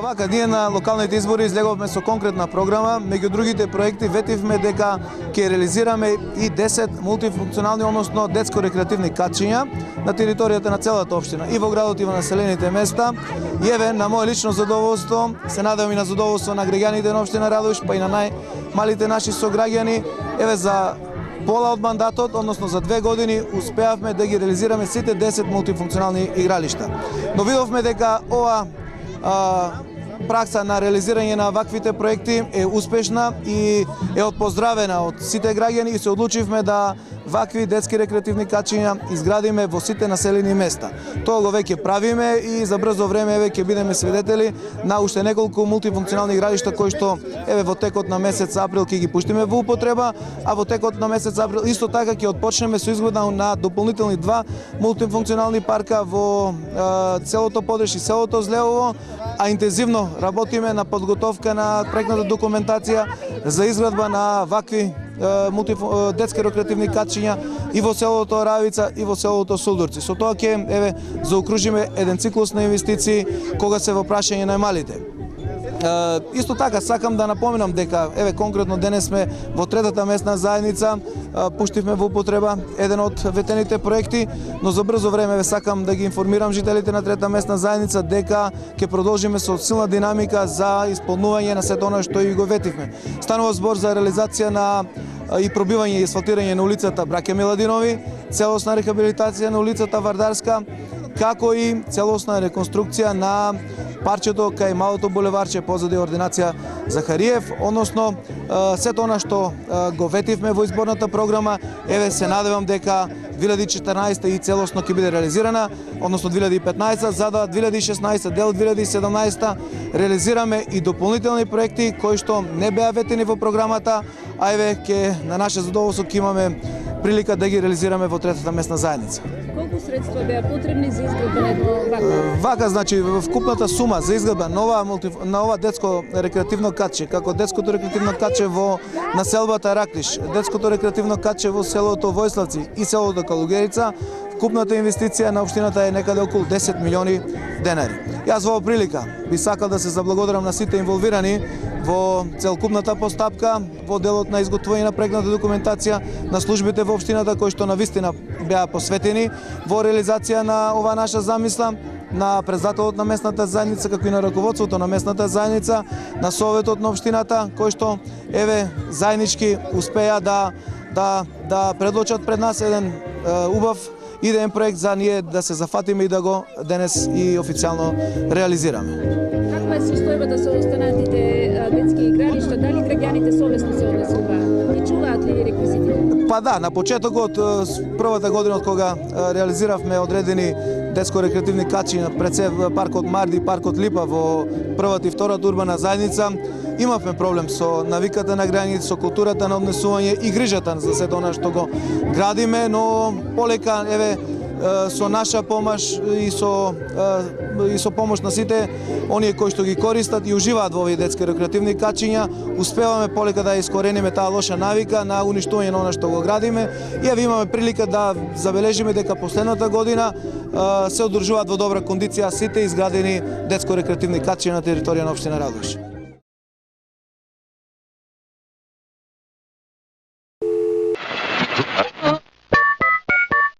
Вака, ние на локалните избори излеговме со конкретна програма. Меѓу другите проекти ветивме дека ќе реализираме и 10 мултифункционални, односно детско-рекреативни катчиња на територијата на целата општина, и во градот и во населените места. И еве, на моје лично задоволство, се надевам и на задоволство на граѓаните на општина Радовиш, па и на најмалите наши сограѓани, еве за пола од мандатот, односно за 2 години, успеавме да ги реализираме сите 10 мултифункционални игралишта. Но видовме дека ова пракса на реализирање на ваквите проекти е успешна и е отпоздравена од сите граѓани, и се одлучивме да вакви детски рекреативни катчиња изградиме во сите населени места. Тоа го веќе правиме и за брзо време еве ќе бидеме свидетели на уште неколку мултифункционални игралишта кои што еве во текот на месец април ќе ги пуштиме во употреба, а во текот на месец април исто така ќе отпочнеме со изградба на дополнителни 2 мултифункционални парка во целото Подреш и селото Злеово, а интензивно работиме на подготовка на проектната документација за изградба на вакви детски рекреативни катчиња и во селото Равица и во селото Сулдурци. Со тоа ќе еве заокружиме еден циклус на инвестиции кога се во прашање најмалите. Исто така сакам да напоменам дека еве конкретно денес сме во третата местна заедница, пуштивме во употреба еден од ветените проекти, но за брзо време еве сакам да ги информирам жителите на трета местна заедница дека ќе продолжиме со силна динамика за исполнување на сето она што и го ветивме. Станува збор за реализација на и пробивање и асфалтирање на улицата Браке Миладинови, целосна рехабилитација на улицата Вардарска, како и целосна реконструкција на парчето кај малото булеварче позади ординација Захариев, односно сето она што го ветивме во изборната програма, еве се надевам дека 2014 и целосно ќе биде реализирана, односно 2015, за да 2016 дел 2017 реализираме и дополнителни проекти кои што не беа ветени во програмата, а еве ќе на наше задоволство ќе имаме прилика да ги реализираме во третата местна заедница. Колку средства беа потребни за изградба на вака? Вака, значи, вкупната сума за изградба на ова детско рекреативно катче, како детското рекреативно катче во населбата Раклиш, детското рекреативно катче во селото Војславци и селото Калугерица, вкупната инвестиција на општината е некаде околу 10 милиони денари. Јас во прилика би сакал да се заблагодарам на сите инволвирани во целокупната постапка, во делот на изготвување на проектната документација, на службите во општината кои што навистина беа посветени во реализација на ова наша замисла, на председателот на местната заедница, како и на раководството на местната заедница, на советот на општината, кои што еве заеднички успеа да предлочат пред нас еден убав идеен проект за ние да се зафатиме и да го денес и официјално реализираме. Каква е состојбата со останатите детски игралишта? Дали граѓаните совесно се однесуваат? И чуваат ли реквизитите? Па да, на почетокот, првата година од кога реализиравме одредени детско-рекреативни катчиња пред се паркот Марди и паркот Липа во првата и втората урбана заедница, имавме проблем со навиката на граѓаните, со културата на однесување и грижата за сето она што го градиме, но полека еве со наша помош и со помош на сите оние кои што ги користат и уживаат во овие детски рекреативни катчиња, успеваме полека да искорениме таа лоша навика на уништување на она што го градиме, и еве имаме прилика да забележиме дека последната година се одржуваат во добра кондиција сите изградени детско рекреативни катчиња на територија на општина Радовиш.